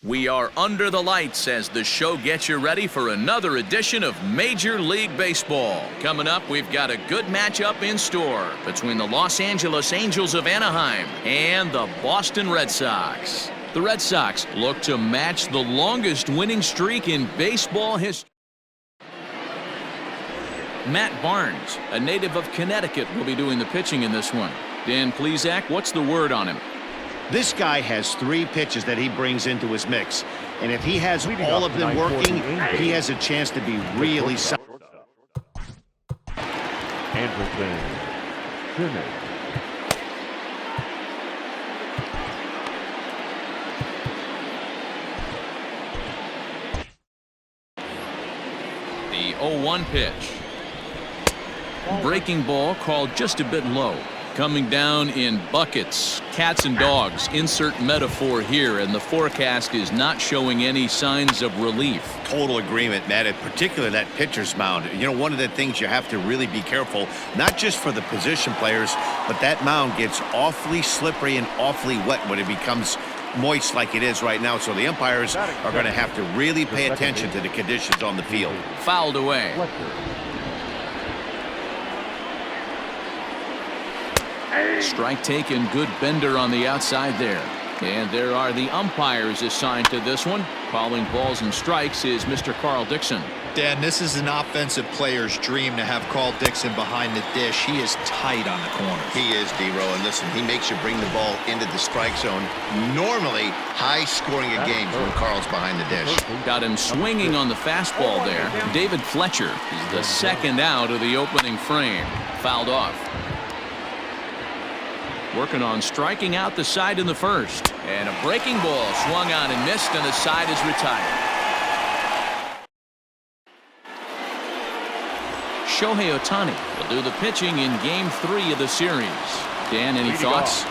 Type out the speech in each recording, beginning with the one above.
We are under the lights as the show gets you ready for another edition of Major League Baseball. Coming up, we've got a good matchup in store between the Los Angeles Angels of Anaheim and the Boston Red Sox. The Red Sox look to match the longest winning streak in baseball history. Matt Barnes, a native of Connecticut, will be doing the pitching in this one. Dan Plesac, what's the word on him? This guy has 3 pitches that he brings into his mix, and if he has all of them working, he has a chance to be really solid. Anderson, Simmons. The 0-1 pitch. Breaking ball called just a bit low. Coming down in buckets, cats and dogs, insert metaphor here, and the forecast is not showing any signs of relief. Total agreement, Matt, in particular that pitcher's mound. You know, one of the things you have to really be careful, not just for the position players, but that mound gets awfully slippery and awfully wet when it becomes moist like it is right now. So the umpires are going to have to really pay attention to the conditions on the field. Fouled away. Strike taken, good bender on the outside there. And there are the umpires assigned to this one. Calling balls and strikes is Mr. Carl Dixon. Dan, this is an offensive player's dream to have Carl Dixon behind the dish. He is tight on the corners. He is, D-Row, and listen, he makes you bring the ball into the strike zone. Normally, high scoring a game when Carl's behind the dish. Got him swinging on the fastball there. David Fletcher is the second out of the opening frame. Fouled off. Working on striking out the side in the first. And a breaking ball swung on and missed, and the side is retired. Shohei Ohtani will do the pitching in Game 3 of the series. Dan, any thoughts?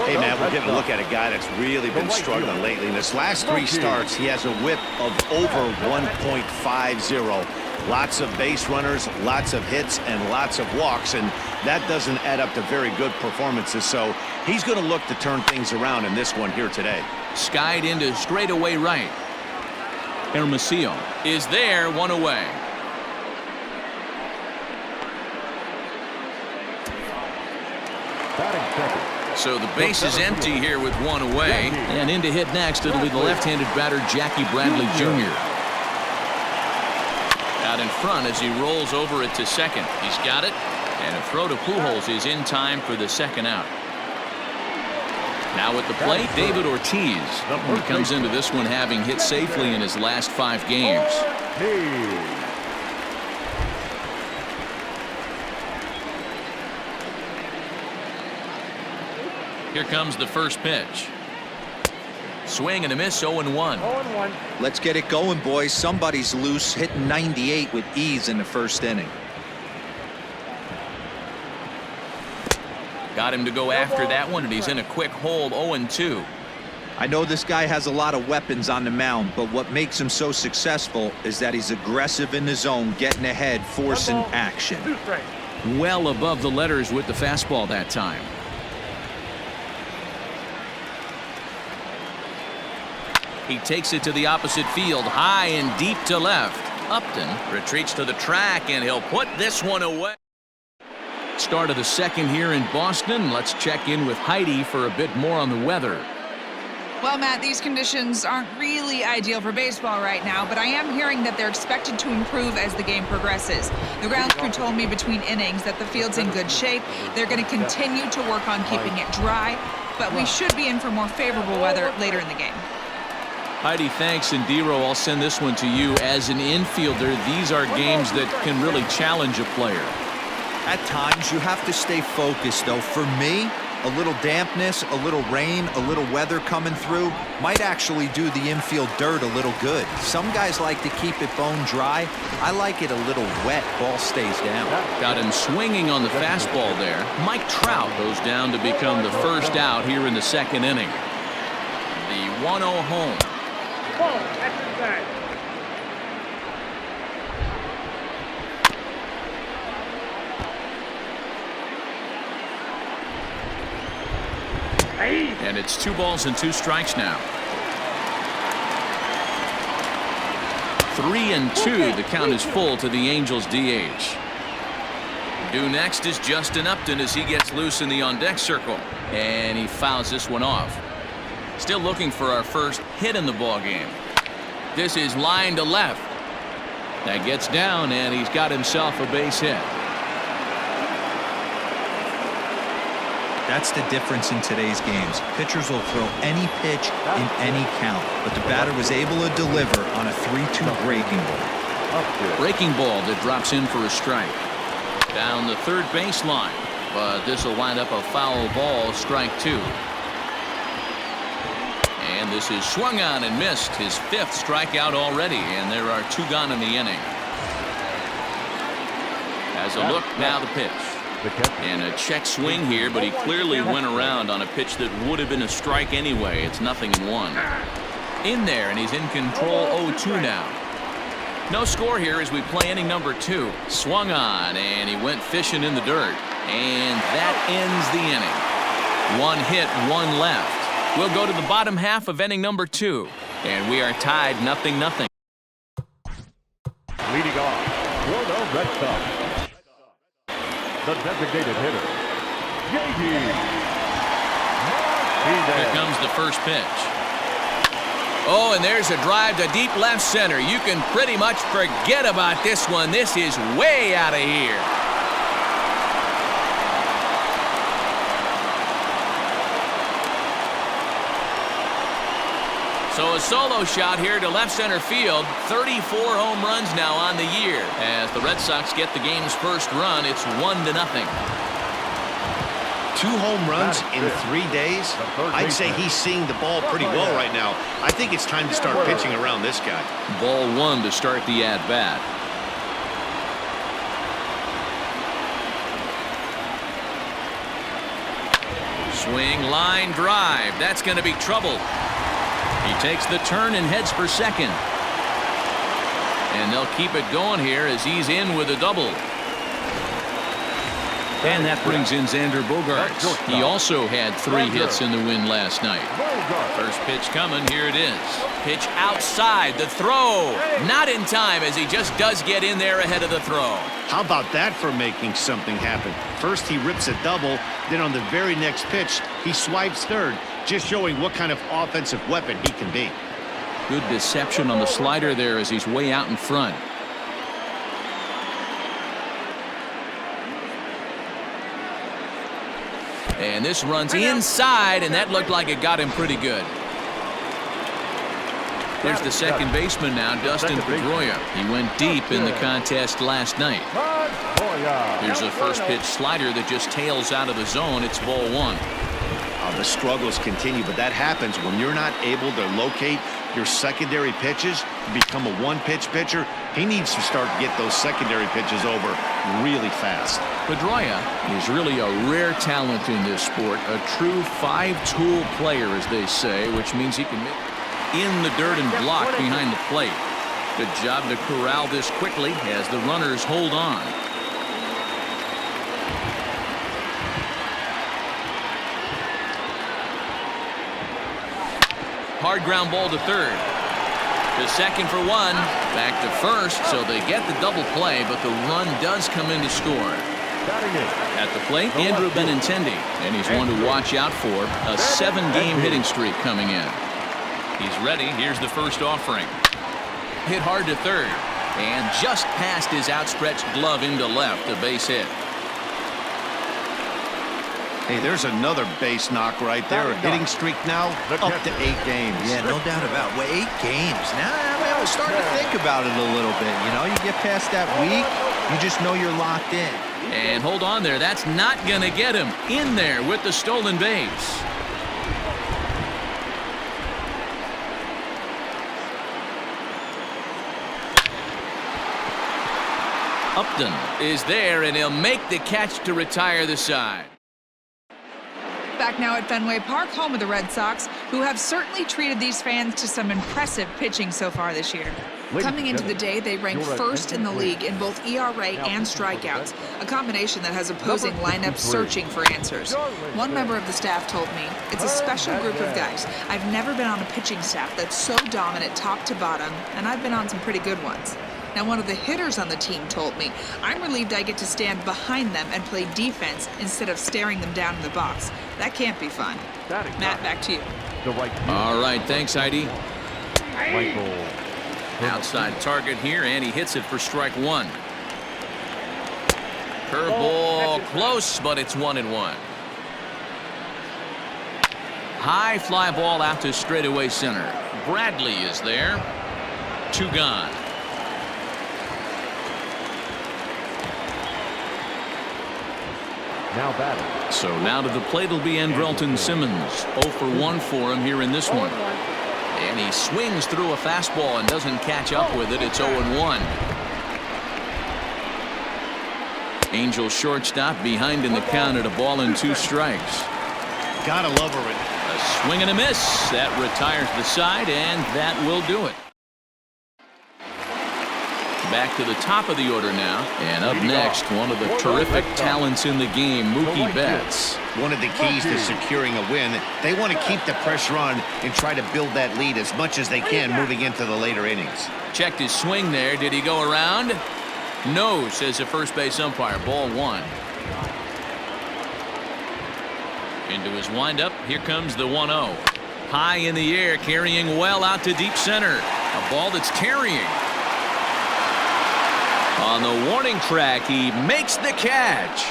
Hey, man, we're getting a look at a guy that's really been struggling lately. In his last 3 starts, he has a whip of over 1.50. Lots of base runners, lots of hits, and lots of walks, and that doesn't add up to very good performances. So he's going to look to turn things around in this one here today. Skied into straightaway right. Hermosillo is there, 1 away. So the base is empty here with 1 away. And in to hit next, it'll be the left-handed batter Jackie Bradley Jr. Out in front as he rolls over it to second. He's got it. And a throw to Pujols is in time for the second out. Now at the plate, David Ortiz. He comes into this one having hit safely in his last 5 games. Here comes the first pitch. Swing and a miss, 0-1. Let's get it going, boys. Somebody's loose, hitting 98 with ease in the first inning. Got him to go after that one, and he's in a quick hole, 0-2. I know this guy has a lot of weapons on the mound, but what makes him so successful is that he's aggressive in the zone, getting ahead, forcing action. Well above the letters with the fastball that time. He takes it to the opposite field, high and deep to left. Upton retreats to the track, and he'll put this one away. Start of the second here in Boston. Let's check in with Heidi for a bit more on the weather. Well, Matt, these conditions aren't really ideal for baseball right now, but I am hearing that they're expected to improve as the game progresses. The grounds crew told me between innings that the field's in good shape. They're going to continue to work on keeping it dry, but we should be in for more favorable weather later in the game. Heidi, thanks, and D-Row, I'll send this one to you. As an infielder, these are games that can really challenge a player. At times, you have to stay focused, though. For me, a little dampness, a little rain, a little weather coming through might actually do the infield dirt a little good. Some guys like to keep it bone dry. I like it a little wet. Ball stays down. Got him swinging on the fastball there. Mike Trout goes down to become the first out here in the second inning. The 1-0 home. And it's 2 balls and 2 strikes now. 3-2. The count is full to the Angels DH. Due next is Justin Upton as he gets loose in the on-deck circle. And he fouls this one off. Still looking for our first hit in the ball game. This is line to left. That gets down, and he's got himself a base hit. That's the difference in today's games. Pitchers will throw any pitch in any count, but the batter was able to deliver on a 3-2 breaking ball. Breaking ball that drops in for a strike. Down the third baseline, but this will wind up a foul ball, strike 2. And this is swung on and missed, his 5th strikeout already, and there are 2 gone in the inning. As a look, now the pitch. And a check swing here, but he clearly went around on a pitch that would have been a strike anyway. It's 0-1. In there, and he's in control 0-2 now. No score here as we play inning number 2. Swung on, and he went fishing in the dirt. And that ends the inning. 1 hit, 1 left. We'll go to the bottom half of inning number 2. And we are tied 0-0. Leading off for the Red Sox, the designated hitter, J.D. Here comes the first pitch. Oh, and there's a drive to deep left center. You can pretty much forget about this one. This is way out of here. So a solo shot here to left center field. 34 home runs now on the year. As the Red Sox get the game's first run, it's 1-0. 2 home runs in 3 days. I'd say he's seeing the ball pretty well right now. I think it's time to start pitching around this guy. Ball 1 to start the at-bat. Swing, line drive. That's going to be trouble. He takes the turn and heads for second. And they'll keep it going here as he's in with a double. And that brings in Xander Bogaerts. He also had 3 hits in the win last night. First pitch coming. Here it is. Pitch outside. The throw. Not in time as he just does get in there ahead of the throw. How about that for making something happen? First he rips a double. Then on the very next pitch, he swipes third. Just showing what kind of offensive weapon he can be. Good deception on the slider there as he's way out in front. And this runs inside, and that looked like it got him pretty good. There's the second baseman now, Dustin Pedroia. He went deep in the contest last night. Here's a first pitch slider that just tails out of the zone. It's ball 1. The struggles continue, but that happens when you're not able to locate your secondary pitches, become a one-pitch pitcher. He needs to start to get those secondary pitches over really fast. Pedroia is really a rare talent in this sport, a true 5-tool player, as they say, which means he can make in the dirt and block behind the plate. Good job to corral this quickly as the runners hold on. Hard ground ball to third. To second for 1. Back to first, so they get the double play, but the run does come in to score. At the plate, Andrew Benintendi, and he's one to watch out for. A 7-game hitting streak coming in. He's ready. Here's the first offering. Hit hard to third, and just past his outstretched glove into left, a base hit. Hey, there's another base knock right there. A hitting streak now up to 8 games. Yeah, no doubt about it. Well, 8 games. Now I'm starting to think about it a little bit. You know, you get past that week, you just know you're locked in. And hold on there. That's not going to get him in there with the stolen base. Upton is there, and he'll make the catch to retire the side. back now at Fenway Park, home of the Red Sox, who have certainly treated these fans to some impressive pitching so far this year. Coming into the day, they ranked first in the league in both ERA and strikeouts, a combination that has opposing lineups searching for answers. One member of the staff told me, "It's a special group of guys. I've never been on a pitching staff that's so dominant top to bottom, and I've been on some pretty good ones." Now, one of the hitters on the team told me, "I'm relieved I get to stand behind them and play defense instead of staring them down in the box. That can't be fun." Matt, back to you. All right, thanks, Heidi. Michael. Outside target here, and he hits it for strike one. Curveball close, but it's 1-1. High fly ball out to straightaway center. Bradley is there. 2 gone. Now batting. So now to the plate will be Andrelton Simmons. 0 for 1 for him here in this one. And he swings through a fastball and doesn't catch up with it. It's 0-1. Angel shortstop behind in the count at a ball and 2 strikes. Gotta love her. A swing and a miss. That retires the side, and that will do it. Back to the top of the order now. And up next, one of the terrific talents in the game, Mookie Betts. One of the keys to securing a win, they want to keep the pressure on and try to build that lead as much as they can moving into the later innings. Checked his swing there. Did he go around? No, says the first base umpire. Ball 1. Into his windup. Here comes the 1-0. High in the air, carrying well out to deep center. A ball that's carrying. On the warning track, he makes the catch.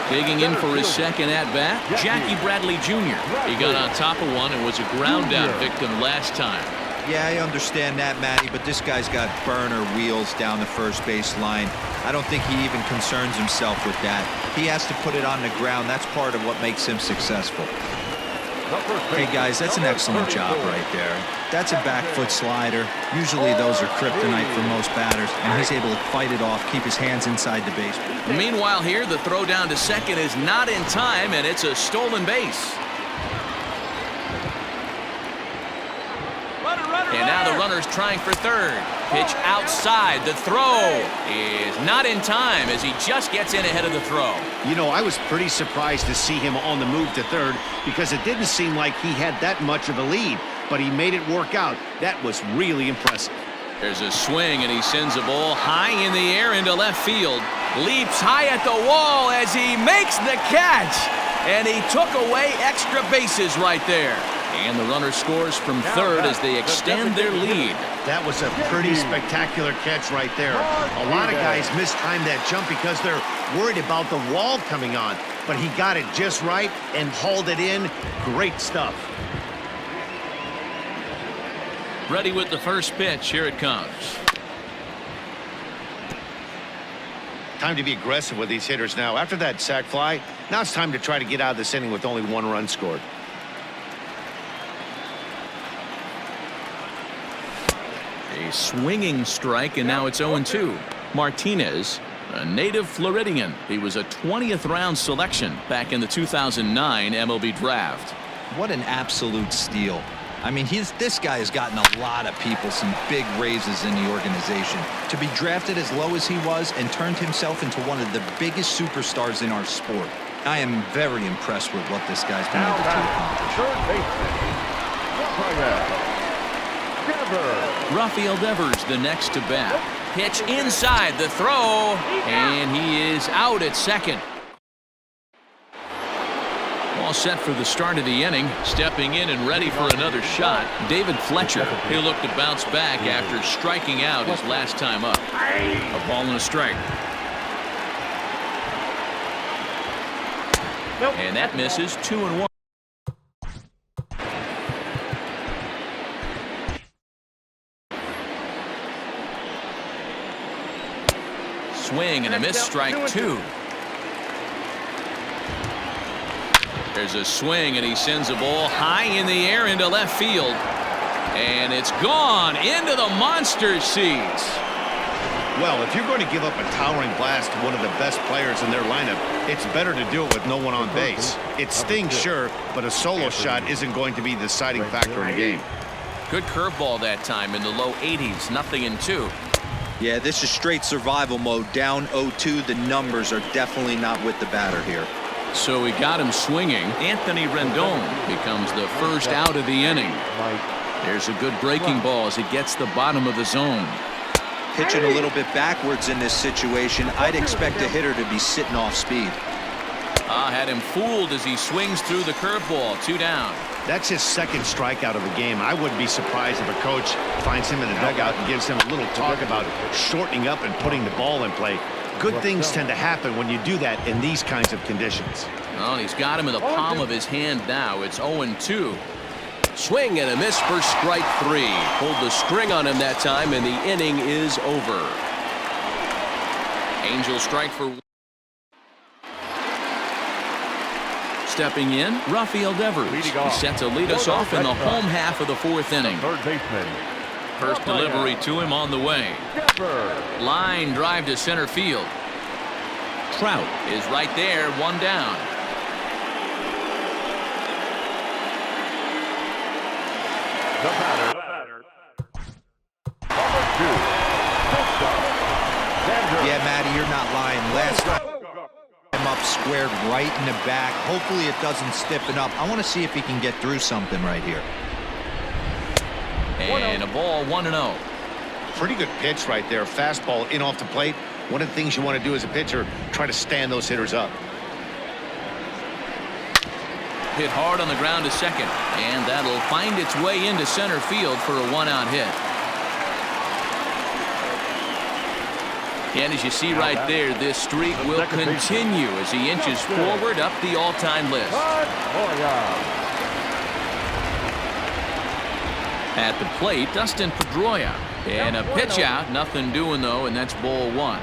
Digging in for his second at-bat, Jackie Bradley Jr. He got on top of one and was a ground-down victim last time. Yeah, I understand that, Matty, but this guy's got burner wheels down the first base line. I don't think he even concerns himself with that. He has to put it on the ground. That's part of what makes him successful. Hey, guys, that's an excellent job right there. That's a back foot slider. Usually those are kryptonite for most batters, and he's able to fight it off, keep his hands inside the base. Meanwhile here, the throw down to second is not in time, and it's a stolen base. And now the runner's trying for third. Pitch outside. The throw is not in time as he just gets in ahead of the throw. You know, I was pretty surprised to see him on the move to third because it didn't seem like he had that much of a lead, but he made it work out. That was really impressive. There's a swing, and he sends a ball high in the air into left field. Leaps high at the wall as he makes the catch. And he took away extra bases right there. And the runner scores from third as they extend their lead. That was a pretty spectacular catch right there. A lot of guys mistime that jump because they're worried about the wall coming on. But he got it just right and hauled it in. Great stuff. Ready with the first pitch. Here it comes. Time to be aggressive with these hitters now. After that sac fly, now it's time to try to get out of this inning with only 1 run scored. A swinging strike, and now it's 0-2. Martinez, a native Floridian. He was a 20th round selection back in the 2009 MLB draft. What an absolute steal. I mean, this guy has gotten a lot of people some big raises in the organization. To be drafted as low as he was and turned himself into one of the biggest superstars in our sport. I am very impressed with what this guy's been able to accomplish. Rafael Devers the next to bat. Pitch inside the throw, and he is out at second. All set for the start of the inning. Stepping in and ready for another shot, David Fletcher. He'll look to bounce back after striking out his last time up. A ball and a strike. And that misses. 2-1. Swing and a miss, strike 2. There's a swing, and he sends a ball high in the air into left field. And it's gone into the monster seats. Well, if you're going to give up a towering blast to one of the best players in their lineup, it's better to do it with no one on base. It stings, sure, but a solo shot isn't going to be the deciding factor in the game. Good curveball that time in the low 80s, 0-2. Yeah, this is straight survival mode. Down 0-2. The numbers are definitely not with the batter here. So he got him swinging. Anthony Rendon becomes the first out of the inning. There's a good breaking ball as it gets the bottom of the zone. Pitching a little bit backwards in this situation, I'd expect a hitter to be sitting off speed. Had him fooled as he swings through the curveball. 2 down. That's his second strikeout of the game. I wouldn't be surprised if a coach finds him in the dugout and gives him a little talk about shortening up and putting the ball in play. Good things tend to happen when you do that in these kinds of conditions. Well, he's got him in the palm of his hand now. It's 0-2. Swing and a miss for strike 3. Pulled the string on him that time, and the inning is over. Angels strike for. Stepping in, Rafael Devers. He's set to lead us off in the home half of the 4th inning. Third baseman. First delivery to him on the way. Line drive to center field. Trout is right there, 1 down. The batter. Number 2. Yeah, Matty, you're not lying. Last time I'm up squared right in the back. Hopefully it doesn't stiffen up. I want to see if he can get through something right here. And a ball, 1-0. Pretty good pitch right there. Fastball in off the plate. One of the things you want to do as a pitcher, try to stand those hitters up. Hit hard on the ground to second, and that'll find its way into center field for a 1-out hit. And as you see right there, this streak will continue as he inches forward up the all-time list. At the plate, Dustin Pedroia. And a pitch out, nothing doing though, and that's ball 1.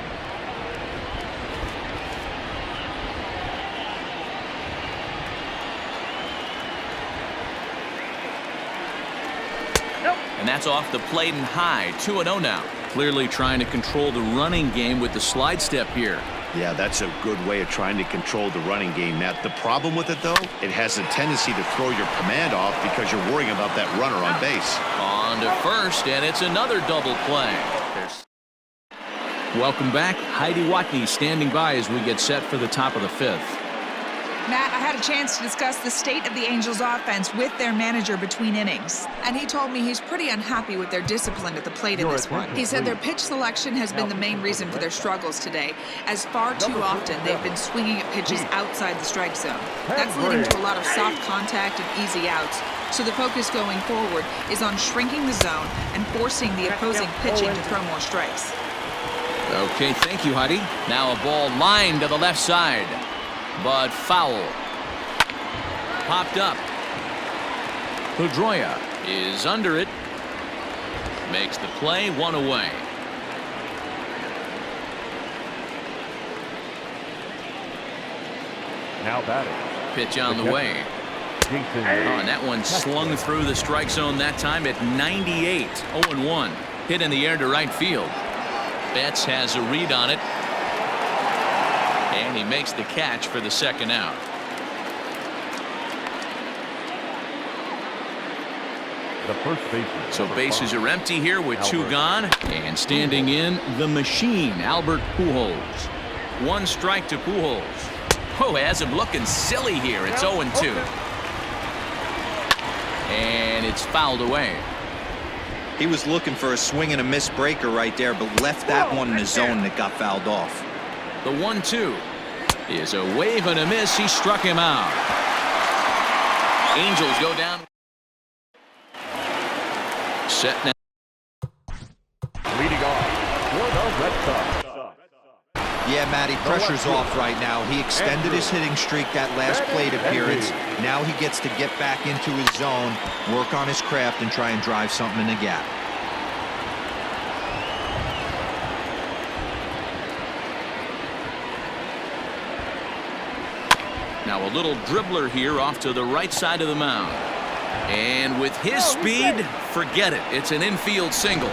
And that's off the plate and high. 2-0 now. Clearly trying to control the running game with the slide step here. Yeah, that's a good way of trying to control the running game, Matt. The problem with it, though, it has a tendency to throw your command off because you're worrying about that runner on base. On to first, and it's another double play. Welcome back. Heidi Watney standing by as we get set for the top of the 5th. Matt, I had a chance to discuss the state of the Angels offense with their manager between innings, and he told me he's pretty unhappy with their discipline at the plate in this one. He said their pitch selection has been the main reason for their struggles today, as far too often they've been swinging at pitches outside the strike zone. That's leading to a lot of soft contact and easy outs, so the focus going forward is on shrinking the zone and forcing the opposing pitching to throw more strikes. Okay, thank you, Heidi. Now a ball lined to the left side. But foul. Popped up. Pedroia is under it. Makes the play, 1 away. Now batting. Pitch on the way. And that one slung through the strike zone that time at 98. 0-1. Hit in the air to right field. Betts has a read on it. And he makes the catch for the second out. The first baseman. So bases are empty here with 2 gone. And standing in, the machine, Albert Pujols. 1 strike to Pujols. Oh, has him looking silly here. It's 0-2. And it's fouled away. He was looking for a swing and a miss breaker right there, but left that one in the zone that got fouled off. The 1-2 is a wave and a miss. He struck him out. Angels go down. Set now. Leading off for the Red Sox. Yeah, Matty, pressure's off right now. He extended his hitting streak that last plate appearance. Now he gets to get back into his zone, work on his craft, and try and drive something in the gap. Now a little dribbler here off to the right side of the mound. And with his speed, forget it. It's an infield single.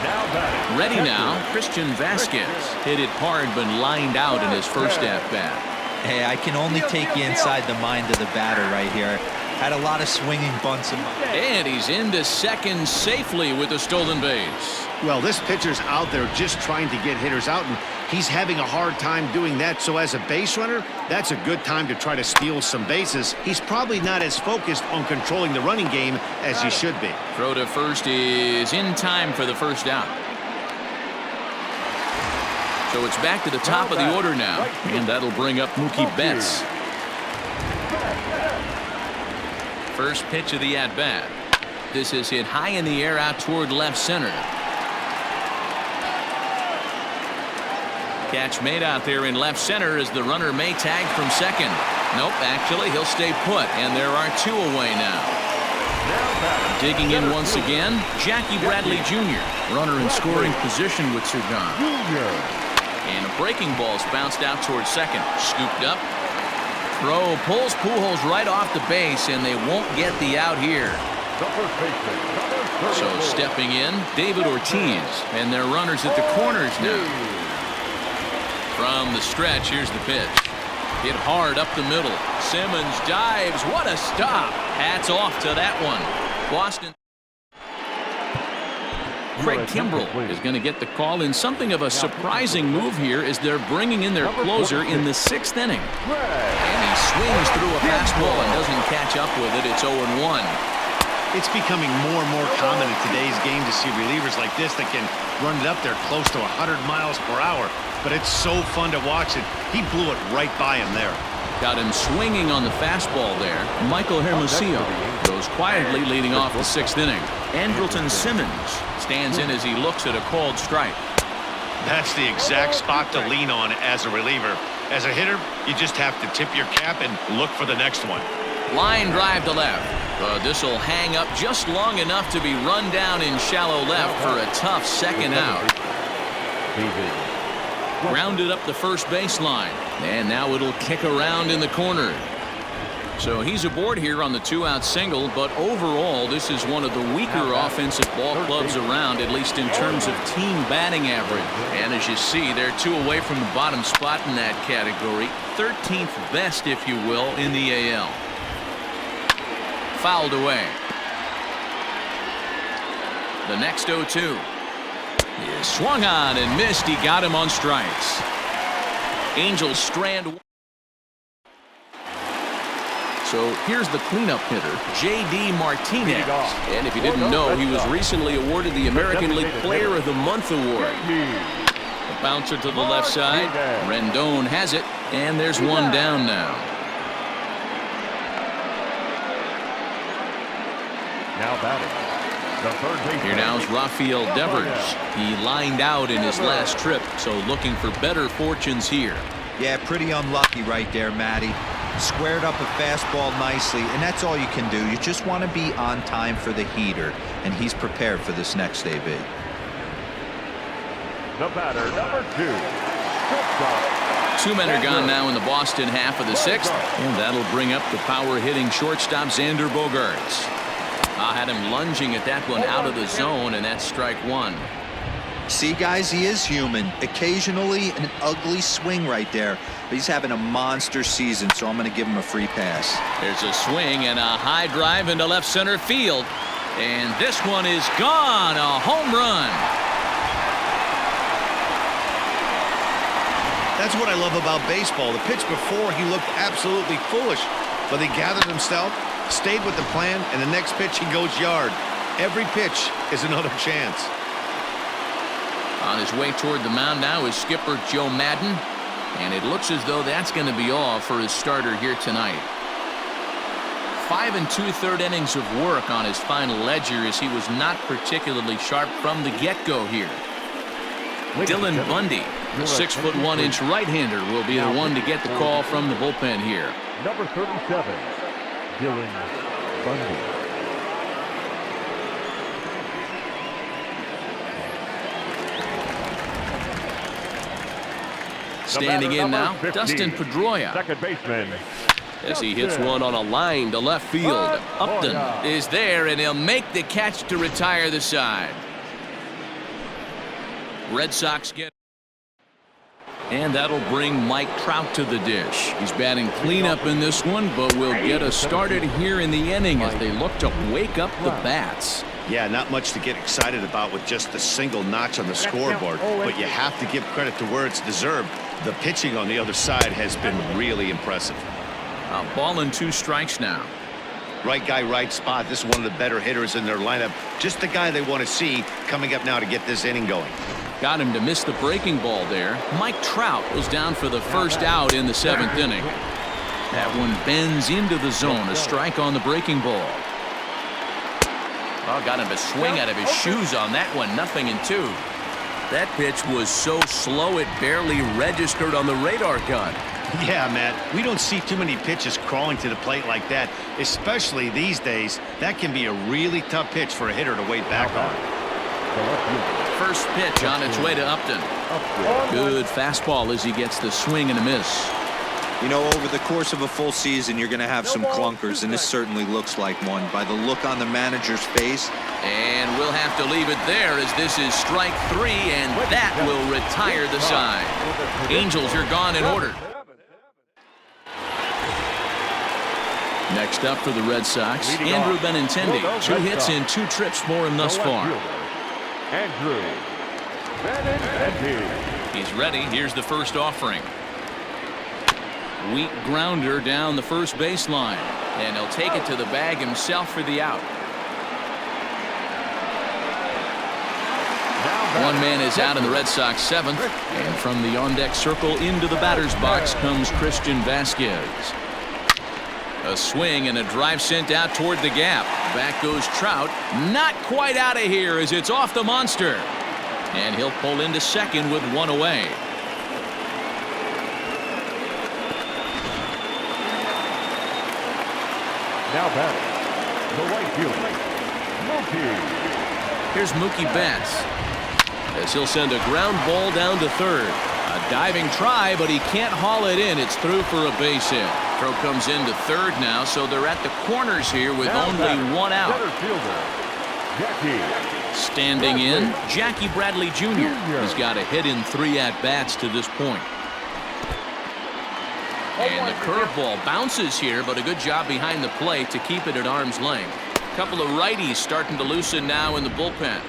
Now batting. Ready now, Christian Vasquez. Hit it hard but lined out in his first at-bat. Hey, I can only take you inside the mind of the batter right here. Had a lot of swinging bunts in my... And he's into second safely with the stolen base. Well, this pitcher's out there just trying to get hitters out, and he's having a hard time doing that. So as a base runner, that's a good time to try to steal some bases. He's probably not as focused on controlling the running game as he should be. Throw to first is in time for the first out. So it's back to the top of the order now, and that'll bring up Mookie Betts. First pitch of the at-bat. This is hit high in the air out toward left center. Catch made out there in left center as the runner may tag from second. Nope, actually he'll stay put, and there are two away now. Digging in once again, Jackie Bradley Jr. Runner in scoring position with Sergan. And a breaking ball's bounced out towards second. Scooped up. Throw pulls Pujols right off the base, and they won't get the out here. So stepping in, David Ortiz, and their runners at the corners now. From the stretch, here's the pitch. Hit hard up the middle. Simmons dives. What a stop. Hats off to that one. Boston. Craig Kimbrell is going to get the call in something of a surprising move here as they're bringing in their closer in the 6th inning. And he swings through a fastball and doesn't catch up with it. It's 0-1. It's becoming more and more common in today's game to see relievers like this that can run it up there close to 100 miles per hour. But it's so fun to watch it. He blew it right by him there. Got him swinging on the fastball there. Michael Hermosillo goes quietly leading off the 6th inning. Andrelton Simmons stands in as he looks at a called strike. That's the exact spot to lean on as a reliever. As a hitter, you just have to tip your cap and look for the next one. Line drive to left. This will hang up just long enough to be run down in shallow left for a tough second out. Grounded up the first baseline, and now it'll kick around in the corner. So he's aboard here on the 2-out single, but overall this is one of the weaker offensive ball clubs around, at least in terms of team batting average. And as you see, they're 2 away from the bottom spot in that category, 13th best, if you will, in the AL. Fouled away. The next 0-2. He swung on and missed. He got him on strikes. Angels strand. So here's the cleanup hitter, J.D. Martinez. And if you didn't know, he was recently awarded the American League Player of the Month award. A bouncer to the left side. Rendon has it, and there's one down now. Now batting. Here now is Rafael Devers. He lined out in his last trip, so looking for better fortunes here. Yeah, pretty unlucky right there, Matty. Squared up a fastball nicely, and that's all you can do. You just want to be on time for the heater, and he's prepared for this next AB. The batter, number 2. 2 men are gone now in the Boston half of the 6th, and that'll bring up the power-hitting shortstop Xander Bogaerts. Had him lunging at that one out of the zone, and that's strike 1. See, guys, he is human. Occasionally an ugly swing right there, but he's having a monster season, so I'm going to give him a free pass. There's a swing and a high drive into left center field, and this one is gone. A home run. That's what I love about baseball. The pitch before, he looked absolutely foolish, but he gathered himself, stayed with the plan, and the next pitch he goes yard. Every pitch is another chance. On his way toward the mound now is skipper Joe Madden, and it looks as though that's going to be all for his starter here tonight. 5 2/3 innings of work on his final ledger as he was not particularly sharp from the get-go here. Dylan Bundy, the 6'1" right-hander, will be the one to get the call from the bullpen here. Number 37, Dylan Bundy. Standing in now, 15, Dustin Pedroia. Second baseman. As he hits one on a line to left field. Upton is there, and he'll make the catch to retire the side. Red Sox get. And that'll bring Mike Trout to the dish. He's batting cleanup in this one, but will get us started here in the inning as they look to wake up the bats. Yeah, not much to get excited about with just a single notch on the scoreboard, but you have to give credit to where it's deserved. The pitching on the other side has been really impressive. A ball and 2 strikes now. Right guy, right spot. This is one of the better hitters in their lineup. Just the guy they want to see coming up now to get this inning going. Got him to miss the breaking ball there. Mike Trout was down for the first out in the 7th inning. That one bends into the zone. A strike on the breaking ball. Oh, got him to swing out of his shoes on that one. 0-2. That pitch was so slow it barely registered on the radar gun. Yeah, Matt, we don't see too many pitches crawling to the plate like that, especially these days. That can be a really tough pitch for a hitter to wait back on. First pitch on its way to Upton. Good fastball as he gets the swing and a miss. You know, over the course of a full season, you're going to have some clunkers, and this certainly looks like one by the look on the manager's face. And we'll have to leave it there as this is strike 3, and that will retire the side. Angels are gone in order. Next up for the Red Sox, Andrew Benintendi. 2 hits and 2 trips for him thus far. Andrew Benintendi. He's ready. Here's the first offering. Weak grounder down the first baseline. And he'll take it to the bag himself for the out. One man is out in the Red Sox 7th. And from the on-deck circle into the batter's box comes Christian Vasquez. A swing and a drive sent out toward the gap. Back goes Trout. Not quite out of here as it's off the monster. And he'll pull into second with 1 away. Now batting, the right fielder, Mookie. Here's Mookie Betts as he'll send a ground ball down to third. A diving try, but he can't haul it in. It's through for a base hit. Throw comes into third now, so they're at the corners here with only 1 out. Standing in, Jackie Bradley Jr. He's got a hit in 3 at-bats to this point. And the curveball bounces here, but a good job behind the plate to keep it at arm's length. A couple of righties starting to loosen now in the bullpen.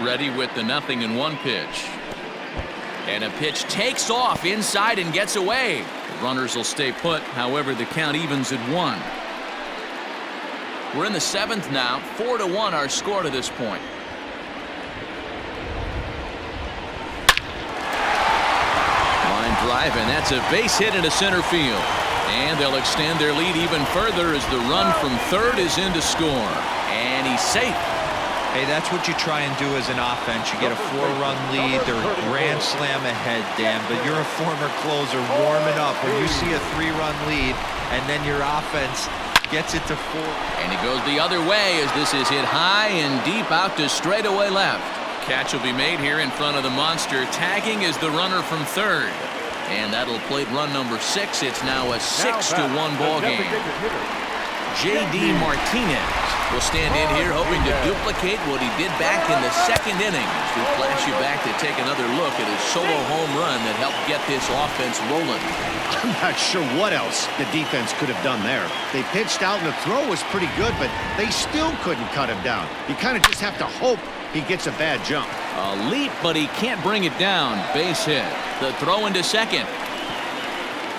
Ready with the 0-1 pitch. And a pitch takes off inside and gets away. The runners will stay put, however the count evens at 1. We're in the 7th now. 4-1 our score to this point. Line drive, and that's a base hit into center field. And they'll extend their lead even further as the run from third is in to score. And he's safe. Hey, that's what you try and do as an offense. You get a 4-run lead. They're a grand slam ahead, Dan, but you're a former closer warming up. When you see a 3-run lead and then your offense gets it to 4. And he goes the other way as this is hit high and deep out to straightaway left. Catch will be made here in front of the monster. Tagging is the runner from third. And that'll plate run number 6. It's now a 6-1 ball game. J.D. Martinez will stand in here hoping to duplicate what he did back in the 2nd inning. We flash you back to take another look at his solo home run that helped get this offense rolling. I'm not sure what else the defense could have done there. They pitched out and the throw was pretty good, but they still couldn't cut him down. You kind of just have to hope he gets a bad jump. A leap, but he can't bring it down. Base hit. The throw into second.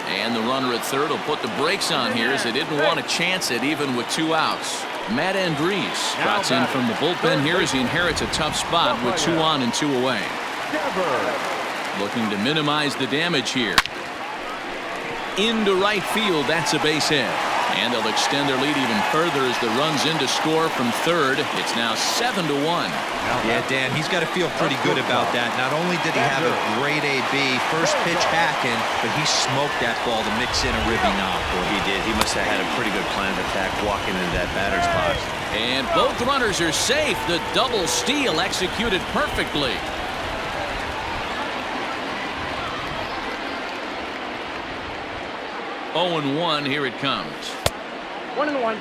And the runner at third will put the brakes on here as they didn't want to chance it even with 2 outs. Matt Andriese trots in from the bullpen here as he inherits a tough spot with 2 on and 2 away. Looking to minimize the damage here. Into right field, that's a base hit. And they'll extend their lead even further as the run's in to score from third. It's now 7-1. Yeah, Dan, he's got to feel pretty good about that. Not only did he have a great AB, first pitch hacking, but he smoked that ball to mix in a ribby knock. Well, he did. He must have had a pretty good plan of attack walking into that batter's box. And both runners are safe. The double steal executed perfectly. Oh and 1, here it comes. 1-1.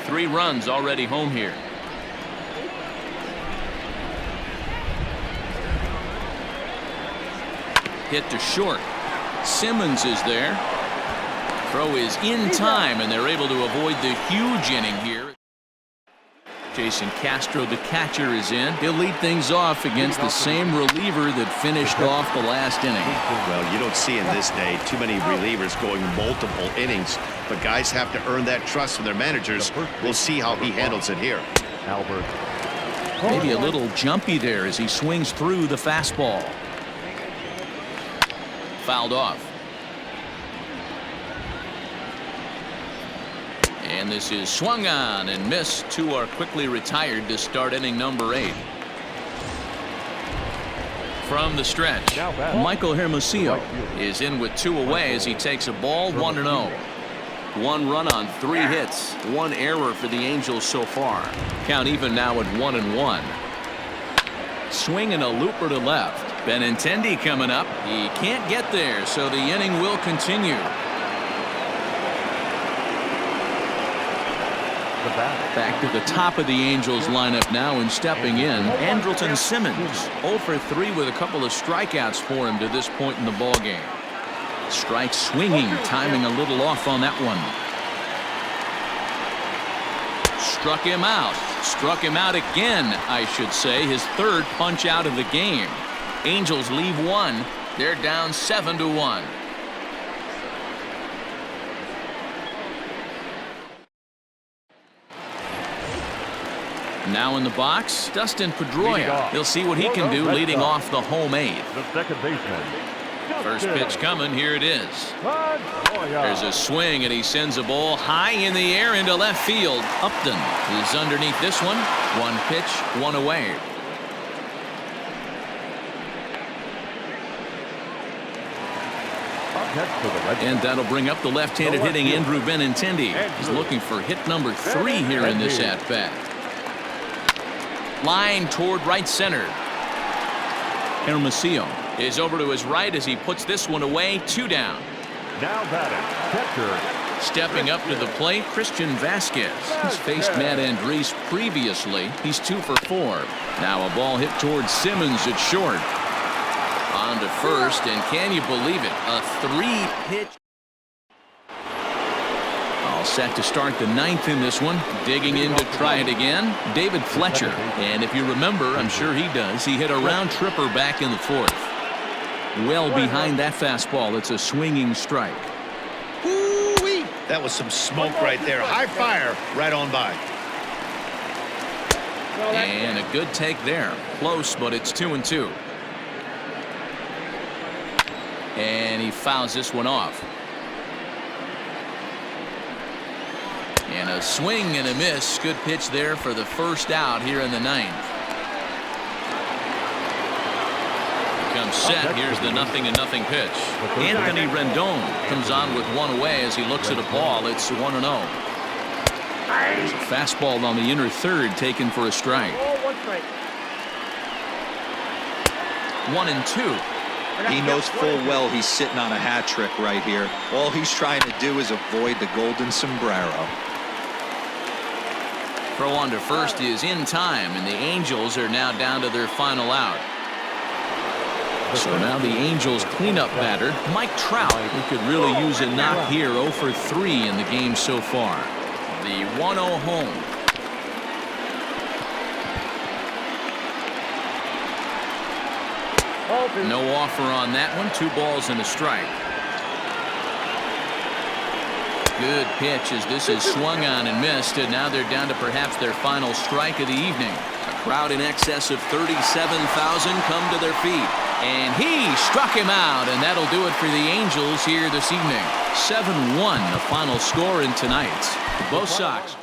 3 runs already home here. Hit to short. Simmons is there. Throw is in time, and they're able to avoid the huge inning here. Jason Castro, the catcher, is in. He'll lead things off against the same reliever that finished off the last inning. Well, you don't see in this day too many relievers going multiple innings, but guys have to earn that trust from their managers. We'll see how he handles it here. Albert. Maybe a little jumpy there as he swings through the fastball. Fouled off. And this is swung on and missed. Two are quickly retired to start inning number 8. From the stretch, Michael Hermosillo is in with 2 away as he takes a ball 1-0. 1 run on 3 hits. 1 error for the Angels so far. Count even now at 1-1. Swing and a looper to left. Benintendi coming up. He can't get there, so the inning will continue. Back to the top of the Angels lineup now, and stepping in, Andrelton Simmons. 0 for 3 with a couple of strikeouts for him to this point in the ballgame. Strike swinging, timing a little off on that one. Struck him out. Struck him out again, I should say. His 3rd punch out of the game. Angels leave 1. They're down 7-1. Now in the box, Dustin Pedroia. He'll see what he can do leading off the home 8th. The second baseman. First pitch coming. Here it is. There's a swing, and he sends a ball high in the air into left field. Upton is underneath this one. 1 pitch, 1 away. And that'll bring up the left-handed hitting Andrew Benintendi. He's looking for hit number 3 here in this at-bat. Line toward right center. Hermosillo is over to his right as he puts this one away. 2 down. Now batting, catcher. Stepping up to the plate, Christian Vasquez. He's faced Matt Andriese previously. He's 2 for 4. Now a ball hit towards Simmons at short. On to first, and can you believe it? A 3-pitch. All set to start the 9th in this one. Digging in to try it again, David Fletcher. And if you remember, I'm sure he does, he hit a round tripper back in the 4th. Well behind that fastball. It's a swinging strike. Woo-wee. That was some smoke right there. High fire right on by. And a good take there. Close, but it's 2-2. And he fouls this one off. And a swing and a miss. Good pitch there for the first out here in the 9th. Comes set. Here's the 0-0 pitch. Anthony Rendon comes on with 1 away as he looks at a ball. It's 1-0. There's a fastball on the inner 3rd taken for a strike. 1-2. He knows full well he's sitting on a hat trick right here. All he's trying to do is avoid the golden sombrero. Throw on to first is in time, and the Angels are now down to their final out. So now the Angels cleanup batter, Mike Trout, who could really use a knock here. 0 for 3 in the game so far. The 1-0 home. No offer on that one. 2 balls and a strike. Good pitch as this is swung on and missed, and now they're down to perhaps their final strike of the evening. A crowd in excess of 37,000 come to their feet, and he struck him out, and that'll do it for the Angels here this evening. 7-1 the final score in tonight's. Both Sox.